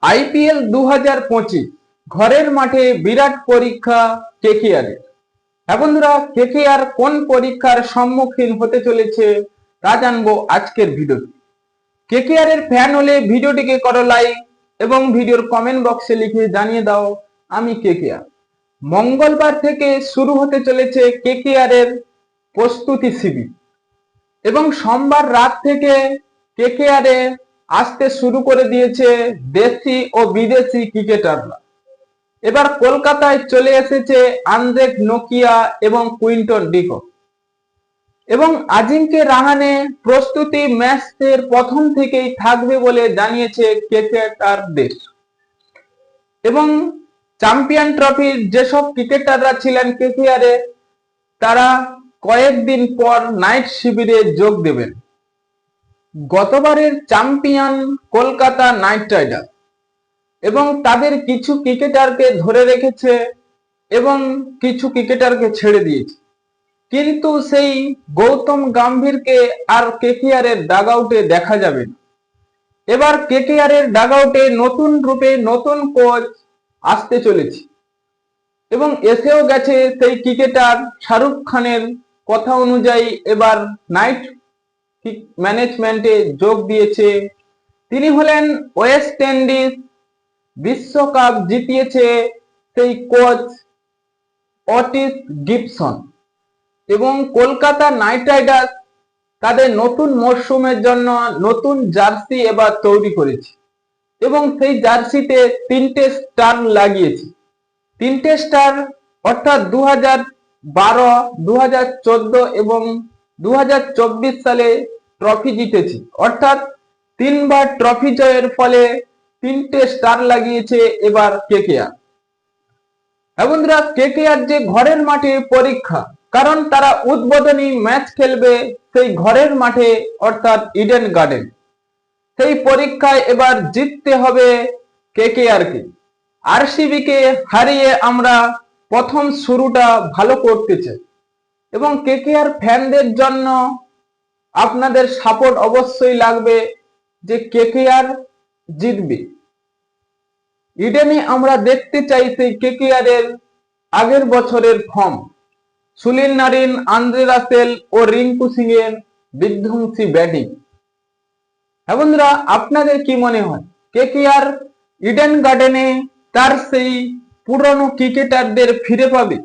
IPL 2025 ঘরের মাঠে বিরাট পরীক্ষা কেকেআর। হ্যাঁ বন্ধুরা, কেকেআর কোন পরীক্ষার সম্মুখীন হতে চলেছে তা জানবো আজকের ভিডিওতে। কেকেআর এর ফ্যান হলে ভিডিওটিকে করো লাইক এবং ভিডিওর কমেন্ট বক্সে লিখে জানিয়ে দাও আমি কেকেআর। মঙ্গলবার থেকে শুরু হতে চলেছে কেকেআর এর প্রস্তুতি শিবির এবং সোমবার রাত থেকে কেকেআর এ আসতে শুরু করে দিয়েছে দেশি ও বিদেশি ক্রিকেটাররা। এবার কলকাতায় চলে এসেছে আন্দ্রে নোকিয়া এবং কুইন্টন ডিকক এবং আজিঙ্কে রাহানে প্রস্তুতি ম্যাচের প্রথম থেকেই থাকবে বলে জানিয়েছে ক্রিকেটারদের। এবং চ্যাম্পিয়ন ট্রফির যেসব ক্রিকেটাররা ছিলেন কেকেআরে তারা কয়েকদিন পর নাইট শিবিরে যোগ দেবেন। গতবারের চ্যাম্পিয়ন কলকাতা নাইট রাইডার্স এবং তাদের কিছু ক্রিকেটারকে ধরে রেখেছে এবং কিছু ক্রিকেটারকে ছেড়ে দিয়েছে, কিন্তু সেই গৌতম গম্ভীরকে আর কেকেআর এর ডাগআউটে দেখা যাবে না। এবার কেকেআর এর ডাগআউটে নতুন রূপে নতুন কোচ আসতে চলেছে এবং এসেও গেছে সেই ক্রিকেটার শাহরুখ খানের কথা অনুযায়ী এবার নাইট ম্যানেজমেন্টে যোগ দিয়েছে। তিনি হলেন ওয়েস্ট ইন্ডিজ বিশ্বকাপ জিতিয়েছে সেই কোচ অটিস গিবসন এবং কলকাতা নাইট রাইডার্স তাদের নতুন মরশুমের জন্য নতুন জার্সি এবার তৈরি করেছে এবং সেই জার্সিতে 3টে স্টার লাগিয়েছে। 3টে স্টার অর্থাৎ 2012, 2014 এবং 2024 সালে ট্রফি জিতেছে, অর্থাৎ 3বার ট্রফি জয়ের ফলে 3টে স্টার লাগিয়েছে এবার কেকেআর। বন্ধুরা, কেকেআর যে ঘরের মাঠে পরীক্ষা, কারণ তারা উদ্বোধনী ম্যাচ খেলবে সেই ঘরের মাঠে অর্থাৎ ইডেন গার্ডেন। সেই পরীক্ষায় এবার জিততে হবে কেকেআর কে। আরসিবি কে হারিয়ে আমরা প্রথম শুরুটা ভালো করতে চাই এবং কেকেআর ফ্যানদের জন্য আপনাদের সাপোর্ট অবশ্যই লাগবে যে কেকেআর জিতবে। ইডেনে আমরা দেখতে চাই সেই কেকেআর এর আগের বছরের form, Sunil Narine, Andre Russell ও রিঙ্কু সিং এর বিধ্বংসী ব্যাটিং। হ্যাঁ বন্ধুরা, আপনাদের কি মনে হয় কেকেআর ইডেন গার্ডেনে তার সেই পুরনো ক্রিকেটারদের ফিরে পাবে?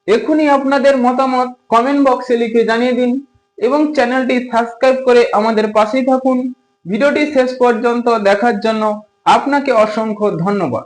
এখনই আপনাদের মতামত কমেন্ট বক্সে লিখে জানিয়ে দিন এবং চ্যানেলটি সাবস্ক্রাইব করে আমাদের পাশেই থাকুন। ভিডিওটি শেষ পর্যন্ত দেখার জন্য আপনাকে অসংখ্য ধন্যবাদ।